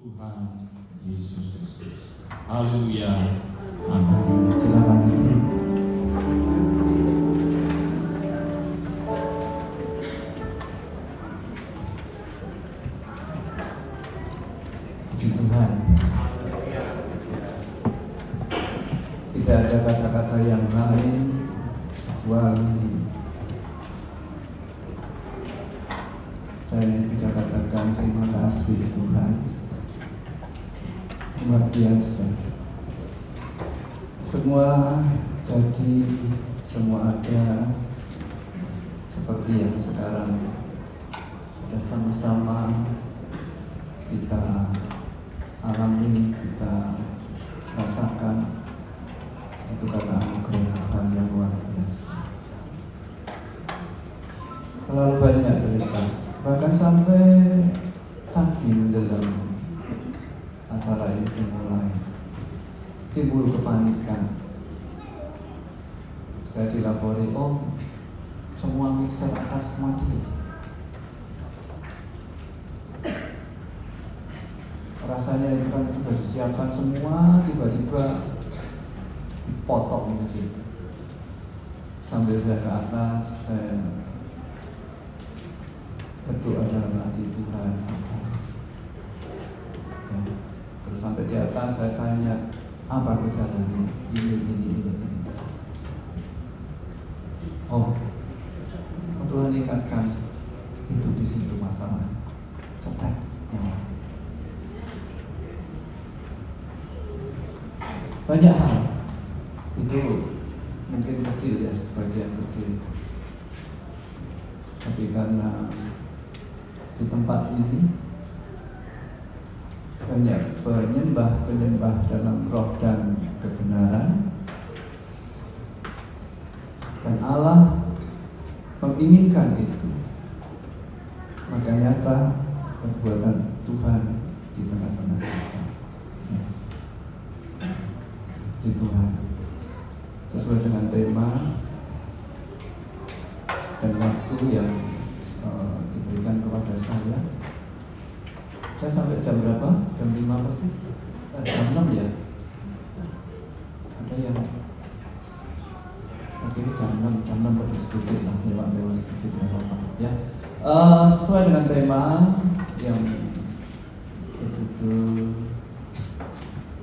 Tuhan Yesus Kristus. Haleluya. Amin. Silakan. Puji Tuhan. Tidak ada kata-kata yang lain kecuali saya bisa katakan terima kasih Tuhan. Luar biasa. Semua jadi, semua ada seperti yang sekarang sudah sama-sama kita alami, kita rasakan. Itu karena anugerah Tuhan yang luar biasa. Terlalu banyak cerita, bahkan sampai tadi menjelang acara ini dimulai timbul kepanikan. Saya dilapori, semua mixer atas mati. Rasanya itu kan sudah disiapkan semua, tiba-tiba dipotong di situ. Sambil saya ke atas, saya berdoa dalam hati Tuhan. Terus sampai di atas saya tanya, apa gejalanya? Ini. Tuhan ingatkan, itu di situ masalah. Cepat. Banyak hal itu mungkin kecil ya, sebagian kecil, tapi karena di tempat ini banyak penyembah dalam roh dan kebenaran, dan Allah menginginkan itu, maka nyata perbuatan Tuhan di tengah-tengah kita. Puji Tuhan. Sesuai dengan tema dan waktu yang diberikan kepada saya sampai jam berapa? Jam 5 persis? Jam 6 ya? Ada yang oke, jam 6 lebih sedikit lah, lewat sedikit apa ya. Sesuai dengan tema yang berjudul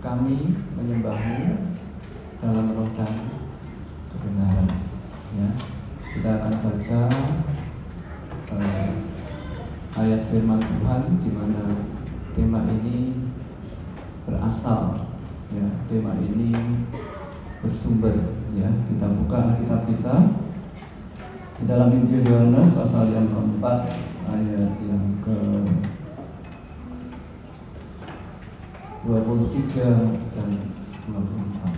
Kami Menyembahmu dalam Roh dan Kebenaran, ya. Kita akan baca ayat firman Tuhan di mana tema ini berasal, ya. Tema ini bersumber, ya. Kita buka Alkitab kita di dalam Injil Yohanes pasal yang keempat ayat yang ke 23 dan 24.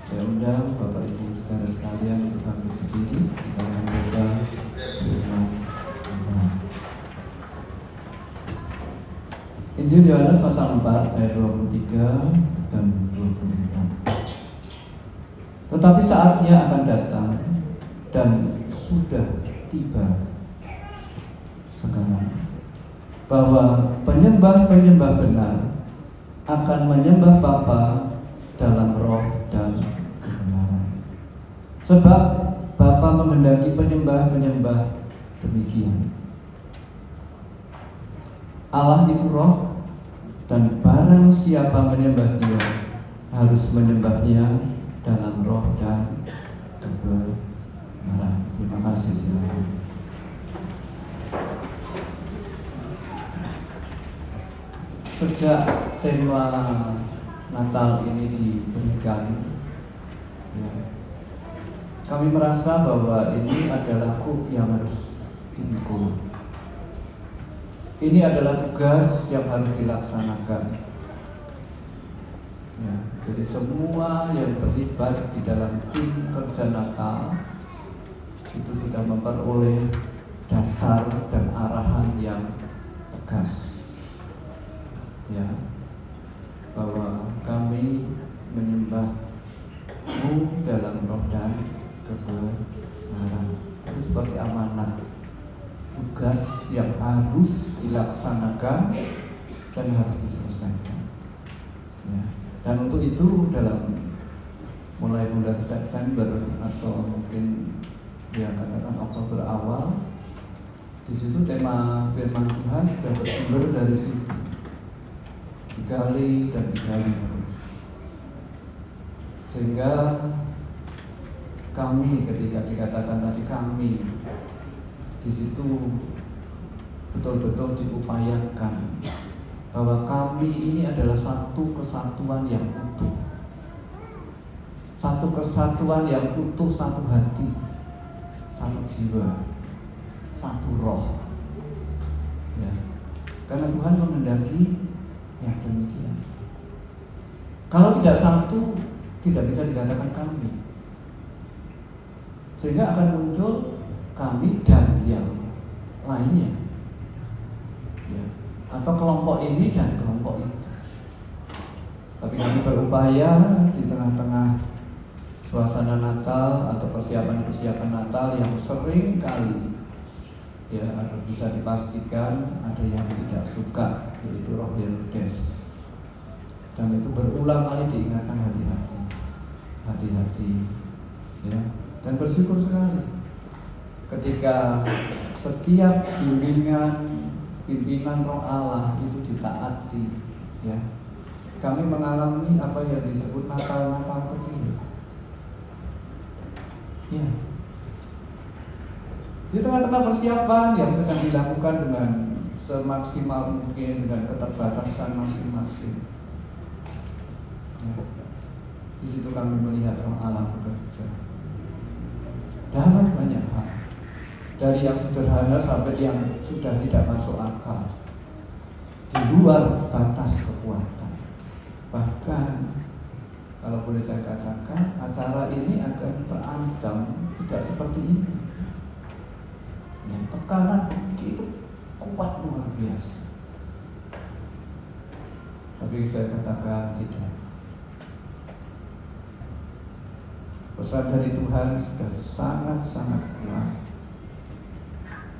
Saya undang Bapak Ibu saudara sekalian untuk bangkit berdiri, kita membaca firman Tuhan. Injil Yohanes pasal 4 ayat 23 dan 24. Tetapi saatnya akan datang dan sudah tiba sekarang bahwa penyembah-penyembah benar akan menyembah Bapa dalam roh dan kebenaran. Sebab Bapa menghendaki penyembah-penyembah demikian. Allah itu roh, dan barang siapa menyembah Dia harus menyembahnya dalam roh dan kebenaran. Terima kasih, silakan. Sejak tema Natal ini diberikan, ya, kami merasa bahwa ini adalah kuk yang harus dipikul. Ini adalah tugas yang harus dilaksanakan, ya. Jadi semua yang terlibat di dalam tim kerja Natal itu sudah memperoleh dasar dan arahan yang tegas, ya, bahwa kami menyembahmu dalam roh dan kebenaran. Itu seperti amanat, tugas yang harus dilaksanakan dan harus diselesaikan. Ya. Dan untuk itu dalam mulai bulan September atau mungkin ya katakan Oktober awal, di situ tema firman Tuhan sudah bersumber dari situ, digali dan digali terus, sehingga kami ketika dikatakan tadi kami di situ betul-betul diupayakan bahwa kami ini adalah satu kesatuan yang utuh, satu kesatuan yang utuh, satu hati, satu jiwa, satu roh. Ya. Karena Tuhan menghendaki yang demikian. Kalau tidak satu, tidak bisa dikatakan kami. Sehingga akan muncul kami dan yang lainnya. Ya. Atau kelompok ini dan kelompok itu. Tapi kami berupaya di tengah-tengah suasana Natal atau persiapan-persiapan Natal yang sering kali ya atau bisa dipastikan ada yang tidak suka, yaitu roh Herodes, dan itu berulang kali diingatkan hati-hati ya. Dan bersyukur sekali ketika setiap pimpinan roh Allah itu ditaati ya. Kami mengalami apa yang disebut Natal kecil. Ya. Di tengah-tengah persiapan yang sedang dilakukan dengan semaksimal mungkin dengan keterbatasan masing-masing. Ya. Di situ kami melihat roh Allah bekerja dalam banyak hal, dari yang sederhana sampai yang sudah tidak masuk akal, di luar batas kekuatan. Bahkan kalau boleh saya katakan, acara ini akan terancam tidak seperti ini. Yang tekanan begitu kuat luar biasa. Tapi saya katakan tidak. Pesan dari Tuhan sudah sangat-sangat kuat.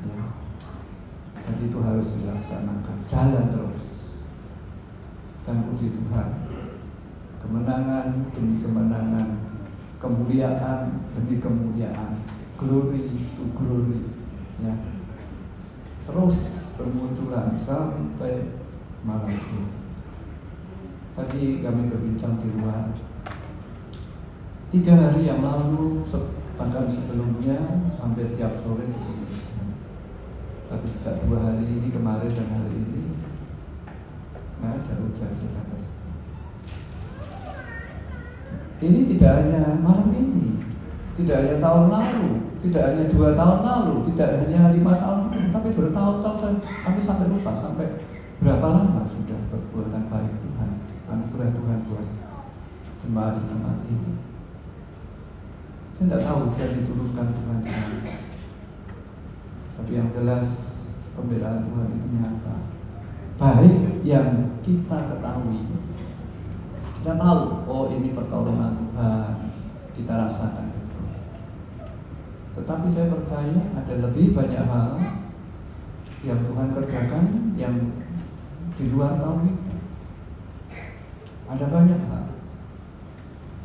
Ya. Dan itu harus dilaksanakan. Jalan terus. Dan puji Tuhan, kemenangan demi kemenangan, kemuliaan demi kemuliaan, glory to glory, ya, terus bermunculan sampai malam ini. Tadi kami berbincang di luar. 3 hari yang lalu, bahkan sebelumnya, hampir tiap sore di sini. Tapi sejak 2 hari ini, kemarin dan hari ini, nggak ada hujan saudara. Ini tidak hanya malam ini, tidak hanya tahun lalu, tidak hanya 2 tahun lalu, tidak hanya 5 tahun lalu, tapi bertahun-tahun kami sampai lupa sampai berapa lama sudah perbuatan baik Tuhan, anugerah Tuhan buat jemaat di tempat ini. Saya tidak tahu hujan diturunkan Tuhan di mana, tapi yang jelas pembelaan Tuhan itu nyata. Baik yang kita ketahui, kita tahu, oh ini pertolongan Tuhan, kita rasakan itu. Tetapi saya percaya ada lebih banyak hal yang Tuhan kerjakan yang di luar tahu kita. Ada banyak hal.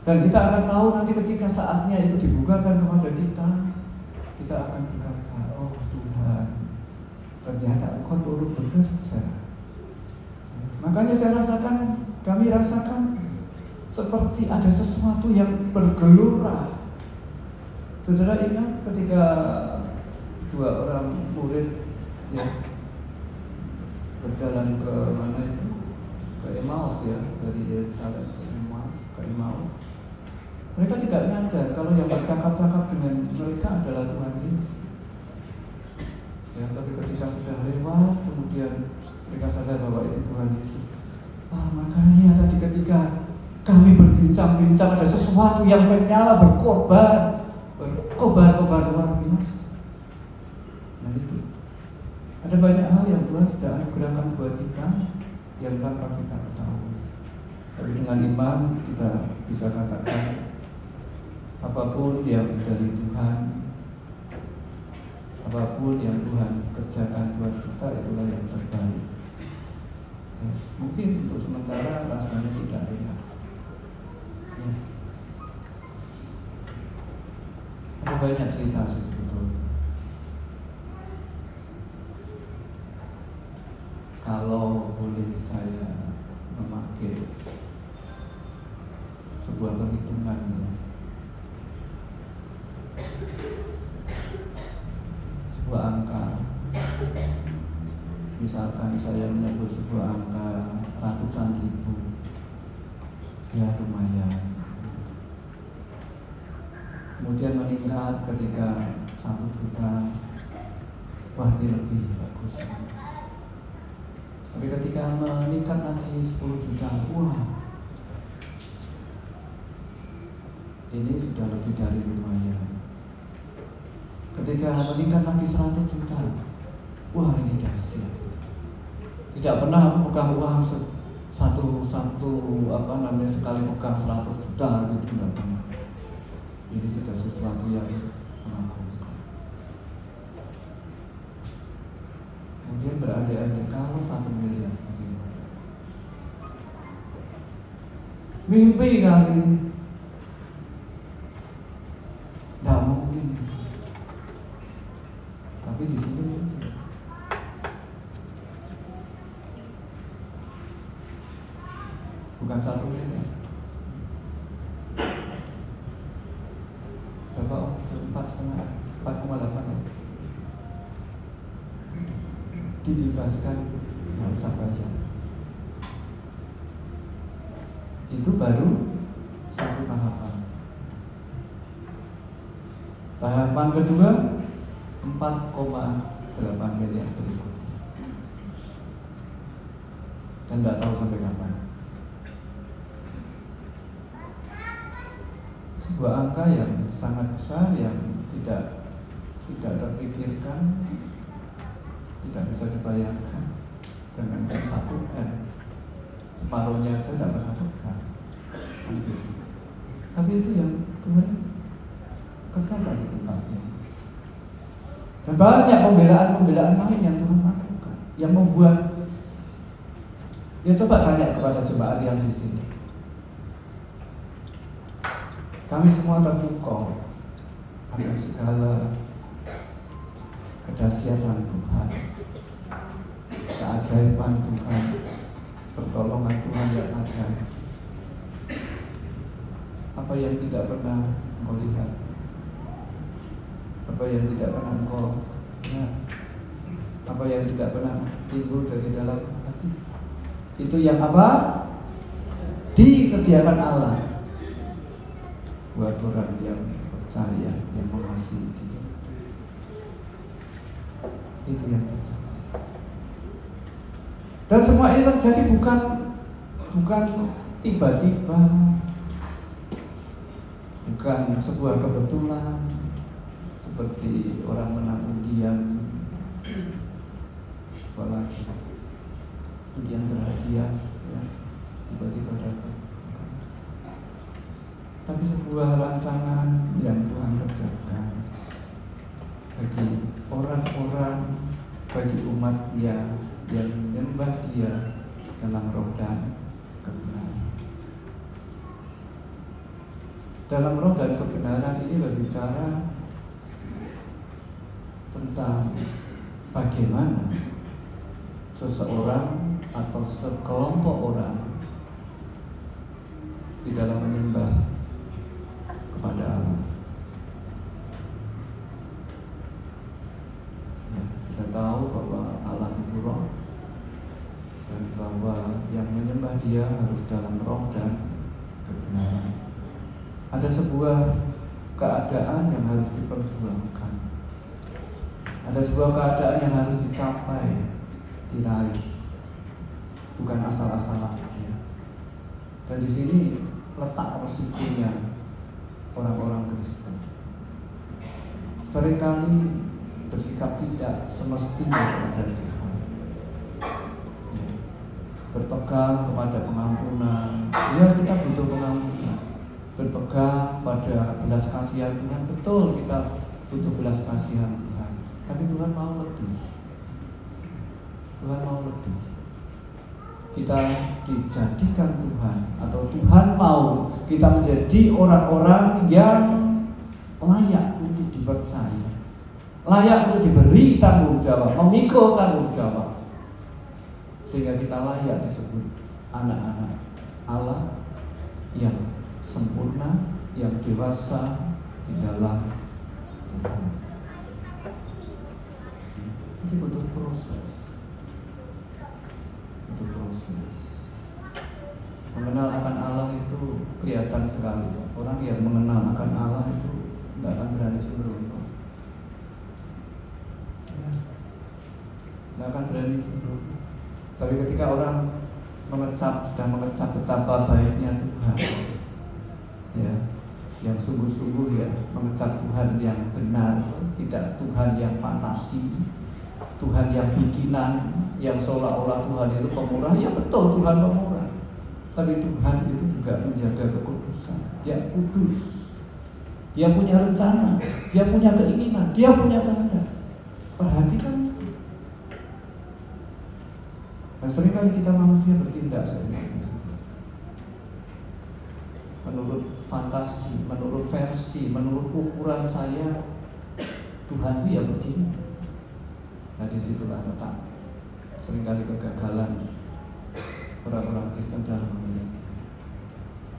Dan kita akan tahu nanti ketika saatnya itu dibukakan kepada kita akan berkata, oh Tuhan, ternyata Engkau turut bekerja. Makanya kami rasakan seperti ada sesuatu yang bergelora. Saudara ingat ketika 2 orang murid ya berjalan ke mana itu? Ke Emmaus ya, dari Yerusalem ke Emmaus. Mereka tidak nyadar kalau yang bercakap-cakap dengan mereka adalah Tuhan Yesus. Ya, tapi ketika sudah lewat, kemudian mereka sadar bahwa itu Tuhan Yesus. Makanya tadi ketika kami berbincang-bincang ada sesuatu yang menyala berkobar luar biasa. Nah itu. Ada banyak hal yang Tuhan sudah anugerahkan buat kita yang tanpa kita ketahui. Tapi dengan iman kita bisa katakan apapun yang dari Tuhan, apapun yang Tuhan kerjakan buat kita, itulah yang terbaik. Ya, mungkin untuk sementara rasanya tidak enak. Ya. Ada banyak cerita sih sebetulnya. Kalau boleh saya memakai sebuah perhitungan, ya. Sebuah angka, misalkan saya menyebut sebuah angka ratusan ribu, ya lumayan. Kemudian meningkat ketika 1 juta, wah ini lebih bagus. Tapi ketika meningkat lagi 10 juta, wah ini sudah lebih dari lumayan. Ketika meningkat lagi 100 juta, wah ini dahsyat. Tidak pernah aku pegang uang sekali pegang 100 juta gitu, tidak pernah. Ini sudah sesuatu yang mengagumkan. Kemudian berandai-andai kalau 1 miliar, mimpi kali ini. Tidak mungkin. Tapi di sini mungkin. Bukan 1 miliar. Berapa? 4,5, 4,8 ya. Dibebaskan nggak usah bayar. Itu baru 1 tahapan. Tahapan kedua 4,8 miliar berikutnya. Dan tidak tahu sampai kapan. Sebuah angka yang sangat besar yang tidak terpikirkan, tidak bisa dibayangkan. Jangankan 1 M, separuhnya aja tidak pernah pegang. Tapi itu yang Tuhan kerjakan di tempatnya. Dan banyak pembelaan lain yang Tuhan lakukan, yang membuat. Ya coba tanya kepada jemaat yang di sini. Kami semua terpukau akan segala kedahsyatan Tuhan, keajaiban Tuhan, pertolongan Tuhan yang ajaib. Apa yang tidak pernah engkau lihat, apa yang tidak pernah engkau lihat, apa yang tidak pernah timbul dari dalam hati, itu yang apa? Disediakan Allah buat orang yang percaya, yang mengasihi Dia. Itu yang terjadi. Dan semua ini terjadi bukan tiba-tiba, bukan sebuah kebetulan seperti orang menang undian, apalagi undian berhadiah, ya, tiba-tiba datang. Tapi sebuah rancangan yang Tuhan kerjakan bagi orang-orang, bagi umat-Nya yang menyembah Dia dalam roh dan kebenaran. Dalam roh dan kebenaran ini berbicara tentang bagaimana seseorang atau sekelompok orang di dalam menyembah kepada Allah. Ya, kita tahu bahwa Allah itu roh, dan bahwa yang menyembah Dia harus dalam roh dan kebenaran. Ada sebuah keadaan yang harus diperjuangkan. Ada sebuah keadaan yang harus dicapai, diraih, bukan asal-asalan. Ya. Dan di sini letak resikonya orang-orang Kristen. Seringkali bersikap tidak semestinya kepada Tuhan. Ya. Berpegang kepada pengampunan. Ya, kita butuh pengampunan. Berpegang pada belas kasihan Tuhan. Betul, kita butuh belas kasihan Tuhan. Tapi Tuhan mau lebih. Tuhan mau lebih. kita dijadikan Tuhan, atau Tuhan mau kita menjadi orang-orang yang layak untuk dipercaya, layak untuk diberi tanggung jawab, memikul tanggung jawab, sehingga kita layak disebut anak-anak Allah yang sempurna, yang dewasa di dalam Tuhan. Jadi butuh proses. Mengenal akan Allah itu kelihatan sekali. Orang yang mengenal akan Allah itu tidak akan berani sembrono. Tidak akan berani sembrono. Tapi ketika orang sudah mengecap betapa baiknya Tuhan, ya, yang sungguh-sungguh ya mengecap Tuhan yang benar, tidak Tuhan yang fantasi, Tuhan yang bikinan, yang seolah-olah Tuhan itu pemurah. Ya betul, Tuhan pemurah, tapi Tuhan itu juga menjaga kekudusan. Dia kudus, dia punya rencana, dia punya keinginan, dia punya kehendak. Perhatikan itu. Nah, seringkali kita manusia bertindak menurut fantasi, menurut versi, menurut ukuran saya. Tuhan itu ya begini. Nah, disitulah letak seringkali kegagalan orang-orang Kristen dalam memilih.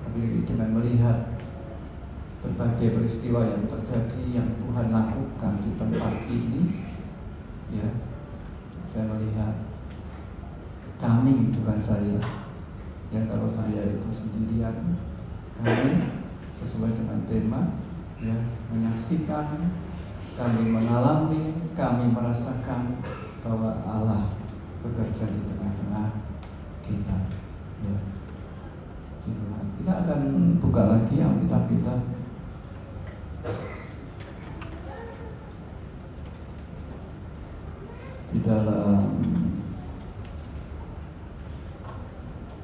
Tapi dengan melihat berbagai peristiwa yang terjadi, yang Tuhan lakukan di tempat ini, ya, saya melihat kami, bukan saya, ya, kalau saya itu sendirian, kami sesuai dengan tema, ya, menyaksikan, kami mengalami, kami merasakan bahwa Allah bekerja di tengah-tengah kita. Ya. Kita akan buka lagi Alkitab kita. Di dalam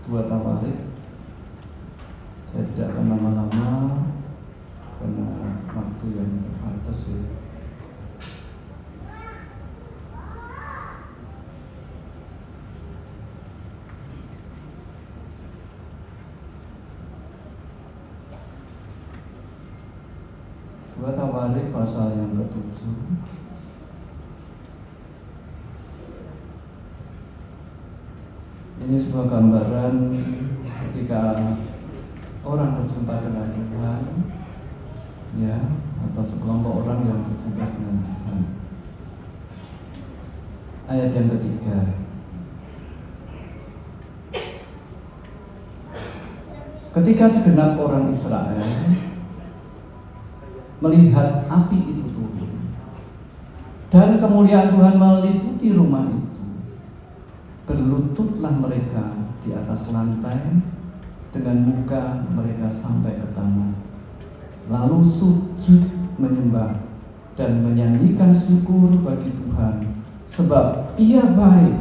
2 Tawarik. Saya tidak akan lama-lama karena waktu yang terbatas ya. Tawarik pasal yang ke-7. Ini sebuah gambaran ketika orang berjumpa dengan Tuhan, ya, atau sekelompok orang yang berjumpa dengan Tuhan. Ayat yang ketiga. Ketika segenap orang Israel melihat api itu turun dan kemuliaan Tuhan meliputi rumah itu, berlututlah mereka di atas lantai dengan muka mereka sampai ke tanah, lalu sujud menyembah dan menyanyikan syukur bagi Tuhan, sebab Ia baik,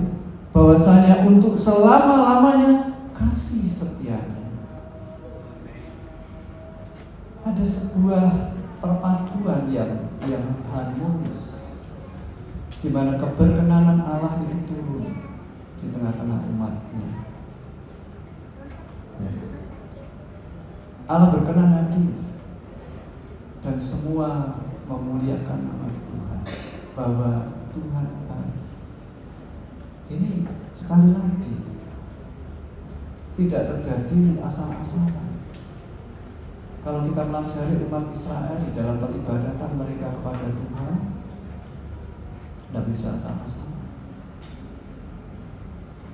bahwasanya untuk selama-lamanya kasih setianya. Ada sebuah perpaduan yang harmonis, di mana keberkenanan Allah itu turun di tengah-tengah umatnya. Ya. Allah berkenan hadir dan semua memuliakan nama Tuhan, bahwa Tuhan baik. Ini sekali lagi tidak terjadi asal-asalan. Kalau kita pelajari umat Israel di dalam peribadatan mereka kepada Tuhan, tidak bisa sama-sama.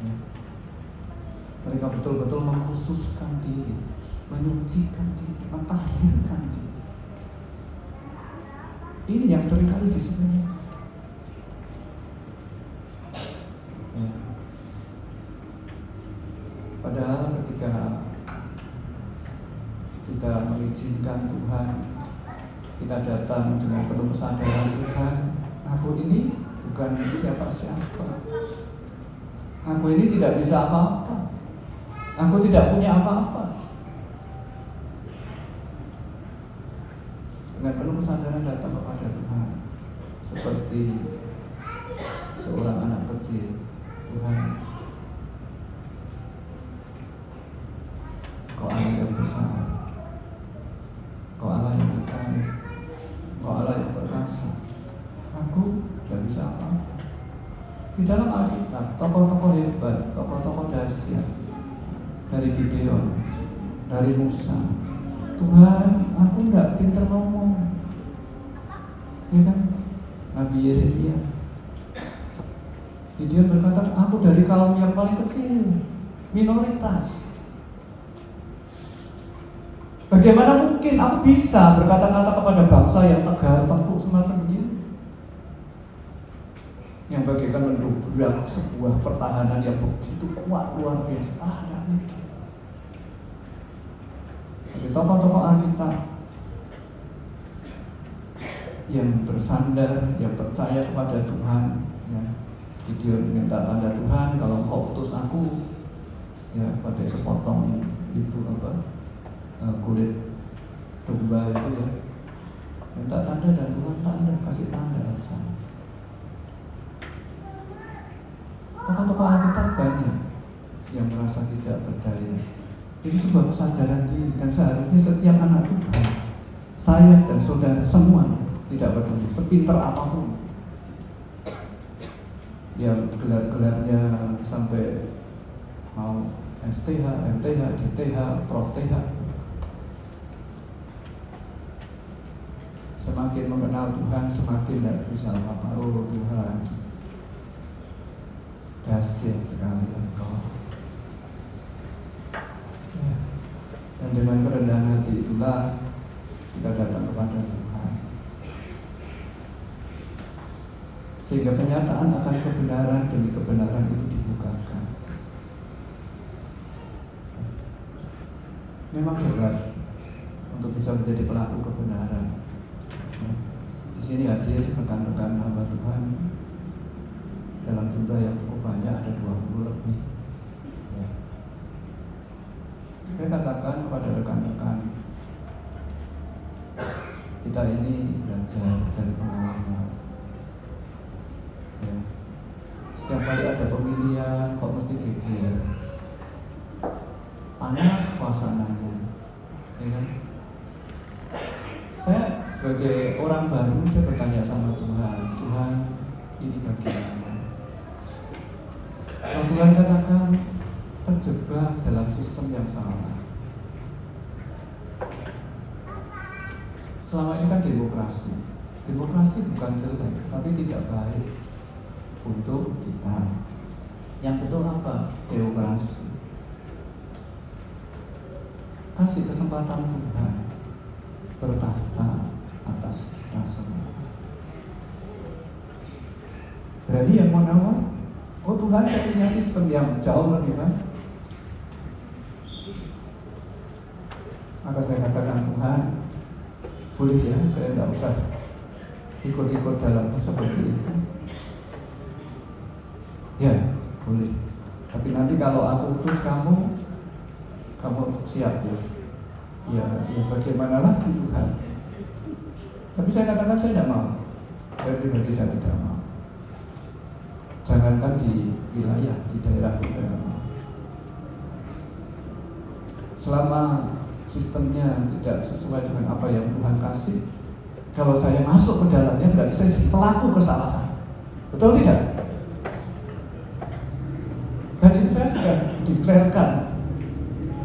Ya. Mereka betul-betul mengkhususkan diri, menyucikan diri, mentahirkan diri. Ini yang seringkali disebut. Ya. Padahal ketika kita mengizinkan Tuhan, kita datang dengan penuh kesadaran Tuhan, aku ini bukan siapa-siapa, aku ini tidak bisa apa-apa, aku tidak punya apa-apa. Dengan penuh kesadaran datang kepada Tuhan, seperti seorang anak kecil. Tuhan, nggak bisa apa. Di dalam Alkitab, tokoh-tokoh hebat, tokoh-tokoh dahsyat, dari Gideon, dari Musa, Tuhan, aku nggak pintar ngomong, ya kan? Nabi Yeremia, Gideon berkata, aku dari kaum yang paling kecil, minoritas. Bagaimana mungkin aku bisa berkata-kata kepada bangsa yang tegar tengkuk semacam begini? Yang bagaikan mendobrak sebuah pertahanan yang begitu kuat, luar biasa. Tidak mungkin. Tapi tokoh-tokoh Alkitab yang bersandar, yang percaya kepada Tuhan, ya, Gideon minta tanda Tuhan, kalau Engkau utus aku, ya, pakai sepotong itu apa? Kulit domba itu, ya, minta tanda, dan Tuhan tanda, kasih tanda sama. Tokoh-tokoh Alkitab banyak yang merasa tidak berdaya. Itu sebuah kesadaran diri, dan seharusnya setiap anak Tuhan, saya dan saudara semua, tidak peduli sepinter apapun, yang gelar-gelarnya sampai mau STH, MTH, DTH, Prof TH, semakin mengenal Tuhan, semakin tidak bisa apa. Oh Tuhan, dahsyat sekali Engkau. Ya. Dan dengan kerendahan hati itulah kita datang kepada Tuhan, sehingga penyataan akan kebenaran demi kebenaran itu dibukakan. Memang berat untuk bisa menjadi pelaku kebenaran. Di sini hadir rekan-rekan hamba Tuhan dalam jumlah yang cukup banyak, ada 20 lebih. Ya. Saya katakan kepada rekan-rekan, kita ini belajar dari pengalaman. Ya. Setiap kali ada pemilihan, kok mesti geger, panas suasananya, ya kan? Saya sebagai orang baru, saya bertanya sama Tuhan, Tuhan, ini bagaimana? Kalau Tuhan katakan terjebak dalam sistem yang salah. Selama ini kan demokrasi. Demokrasi bukan jelek, tapi tidak baik untuk kita. Yang betul apa? Teokrasi. Kasih kesempatan Tuhan bertahta atas kita semua. Berani yang mau nawar? Oh Tuhan, saya punya sistem yang jauh lebih baik. Maka saya katakan, Tuhan, boleh ya, saya tidak usah ikut-ikut dalam seperti itu. Ya, boleh. Tapi nanti kalau aku utus kamu siap ya? Ya bagaimana lagi Tuhan? Tapi saya katakan saya tidak mau. Saya pribadi saya tidak mau. Jangankan di wilayah, di daerah saya tidak mau. Selama sistemnya tidak sesuai dengan apa yang Tuhan kasih, kalau saya masuk ke dalamnya berarti saya jadi pelaku kesalahan. Betul tidak? Dan itu saya sudah declarekan.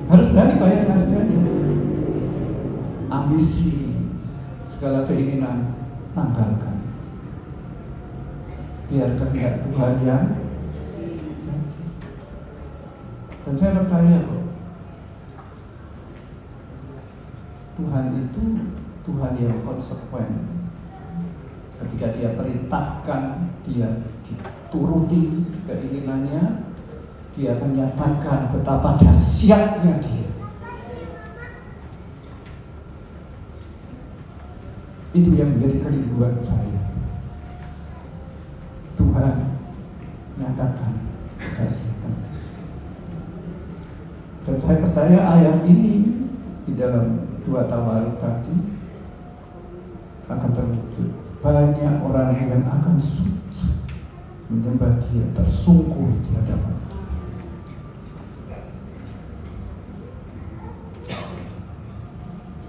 Harus berani bayar harganya. Ambisi, segala keinginan, tanggalkan. Biar kehendak Tuhan yang jadi. Dan saya percaya kok, Tuhan itu Tuhan yang konsekuen. Ketika Dia perintahkan, Dia dituruti keinginannya, Dia menyatakan betapa dahsyatnya Dia. Itu yang menjadi kerinduan saya. Tuhan nyatakan kedahsyatan. Dan saya percaya ayat ini di dalam 2 Tawarikh tadi akan terwujud. Banyak orang yang akan sujud menyembah Dia, tersungkur di hadapan Dia.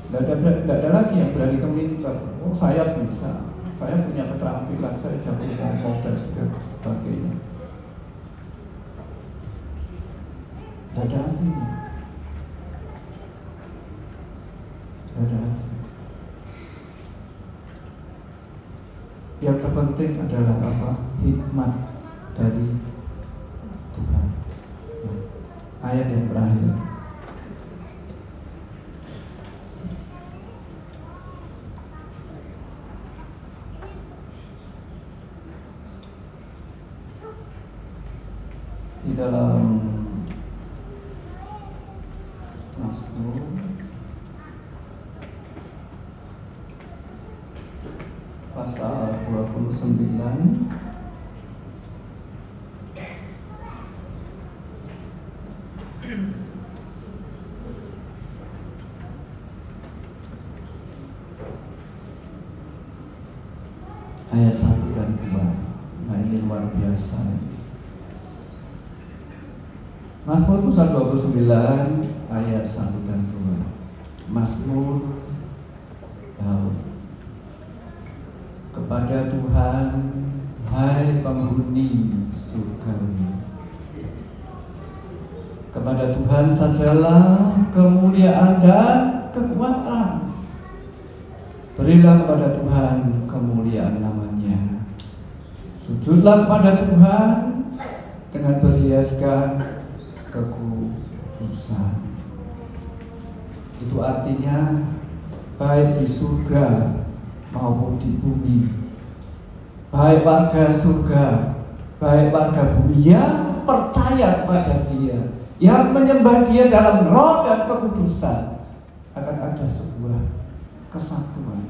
Tidak ada lagi yang berani keminter. Oh saya bisa, saya punya keterampilan, saya jago ngomong dan sebagainya. Tidak ada artinya. Tidak ada artinya. Yang terpenting adalah apa? Hikmat dari Tuhan. Nah, ayat yang terakhir. Di dalam Mazmur pasal 29 ayat 1 dan 2. Nah, ini luar biasa. Mazmur pasal 29 ayat 1 dan 2. Mazmur Daud. Kepada Tuhan, hai penghuni surgawi, kepada Tuhan sajalah kemuliaan dan kekuatan. Berilah kepada Tuhan kemuliaan namanya. Sujudlah kepada Tuhan dengan berhiaskan kekudusan. Itu artinya baik di surga maupun di bumi, baik warga surga, baik warga bumi yang percaya kepada Dia, yang menyembah Dia dalam roh dan kekudusan, akan ada sebuah kesatuan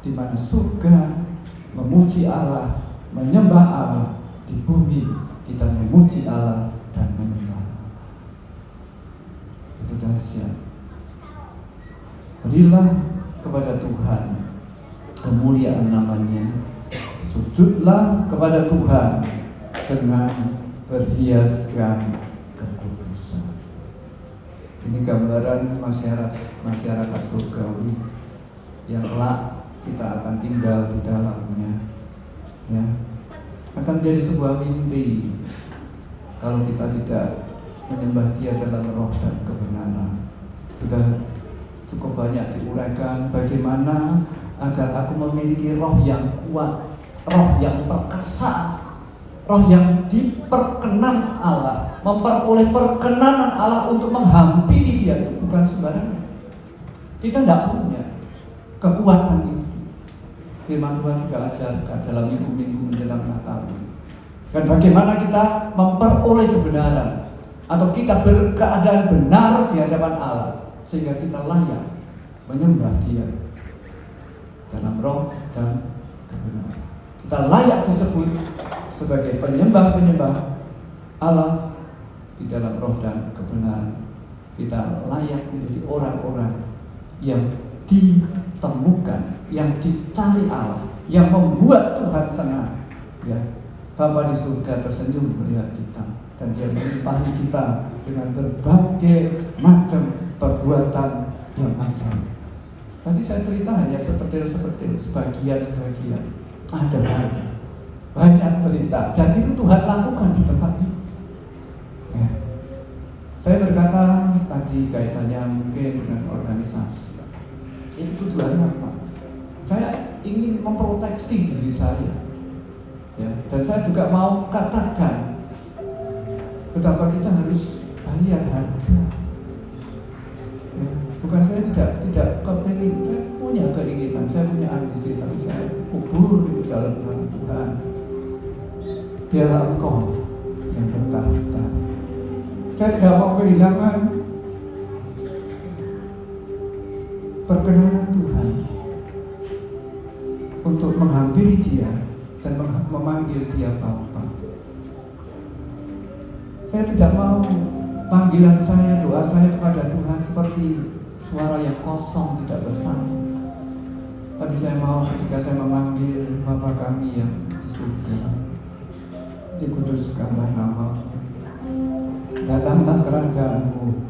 di mana surga memuji Allah, menyembah Allah, di bumi kita memuji Allah dan menyembah Allah. Itu dahsyat. Berilah kepada Tuhan kemuliaan namanya. Sujudlah kepada Tuhan dengan berhiaskan kekudusan. Ini gambaran masyarakat surgawi yang kelak kita akan tinggal di dalamnya. Ya, akan jadi sebuah mimpi kalau kita tidak menyembah Dia dalam roh dan kebenaran. Sudah cukup banyak diuraikan bagaimana agar aku memiliki roh yang kuat, roh yang perkasa, roh yang diperkenan Allah, memperoleh perkenanan Allah untuk menghampiri Dia. Itu bukan sembarangan. Kita tidak punya kekuatan itu. Firman Tuhan juga ajarkan dalam minggu-minggu menjelang Natal. Dan bagaimana kita memperoleh kebenaran, atau kita berkeadaan benar di hadapan Allah, sehingga kita layak menyembah Dia dalam roh dan kebenaran. Kita layak disebut sebagai penyembah-penyembah Allah di dalam roh dan kebenaran. Kita layak menjadi orang-orang yang ditemukan, yang dicari Allah, yang membuat Tuhan senang. Ya, Bapa di surga tersenyum melihat kita, dan Dia melimpahi kita dengan berbagai macam perbuatan yang macam. Tadi saya cerita hanya seperti sebagian. Ada banyak cerita, dan itu Tuhan lakukan di tempat ini. Ya. Saya berkata tadi kaitannya mungkin dengan organisasi. Itu tujuannya apa? Saya ingin memproteksi diri saya. Ya, dan saya juga mau katakan betapa kita harus bayar harga. Ya, bukan saya tidak kepingin, saya punya keinginan, saya punya ambisi, tapi saya kubur itu dalam nama Tuhan. Biarlah Engkau yang bertahta. Saya tidak mau kehilangan perkenanan Tuhan untuk menghampiri Dia dan memanggil Dia Bapa. Saya tidak mau panggilan saya, doa saya kepada Tuhan seperti suara yang kosong, tidak bersambung. Tapi saya mau ketika saya memanggil Bapa kami yang di surga, dikuduskanlah nama-Mu, datanglah kerajaan-Mu.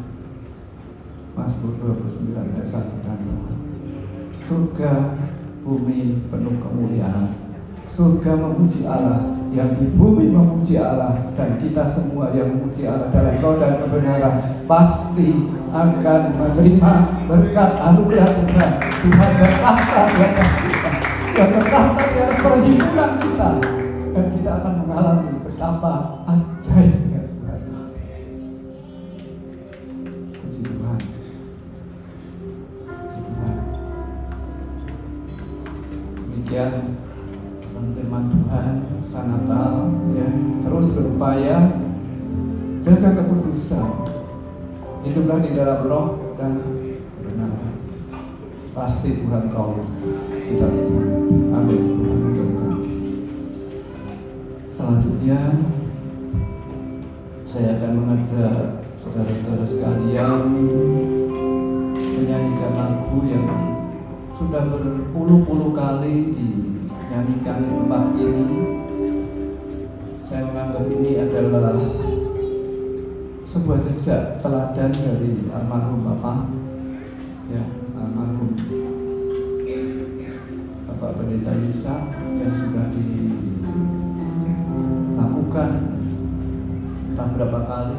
Mazmur 29 ayat 1 dan 2. Surga bumi penuh kemuliaan. Surga memuji Allah, yang di bumi memuji Allah, dan kita semua yang memuji Allah dalam roh dan kebenaran pasti akan menerima berkat anugerah Tuhan. Tuhan berkata di atas kita, Tuhan berkata di atas perhimpunan kita, dan kita akan mengalami betapa ajaibnya Tuhan. Puji Tuhan. Puji Tuhan. Demikian pesan firman Tuhan, Natal ya, terus berupaya jaga kekudusan, hiduplah di dalam roh dan kebenaran. Pasti Tuhan tolong kita semua. Amin. Tuhan memberkati. Selanjutnya saya akan mengajak saudara-saudara sekalian menyanyikan lagu yang sudah berpuluh-puluh kali dinyanyikan di tempat ini. Saya menganggap ini adalah sebuah jejak teladan dari almarhum Bapak, ya, almarhum Bapak Pendeta Yusak, yang sudah dilakukan entah berapa kali,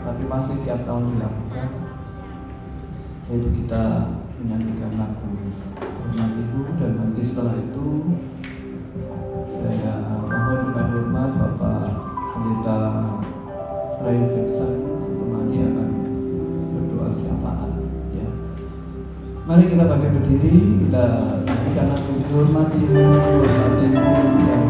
tapi masih tiap tahun dilakukan, yaitu kita menyanyikan lagu Hormat Ibu. Dan nanti setelah itu saya mohon dengan hormat Bapak Pendeta Ray Jackson setemani akan berdoa syafaat ya. Mari kita pakai berdiri, kita nyanyikan lagu Hormat Ibu, Hormat Ibu yang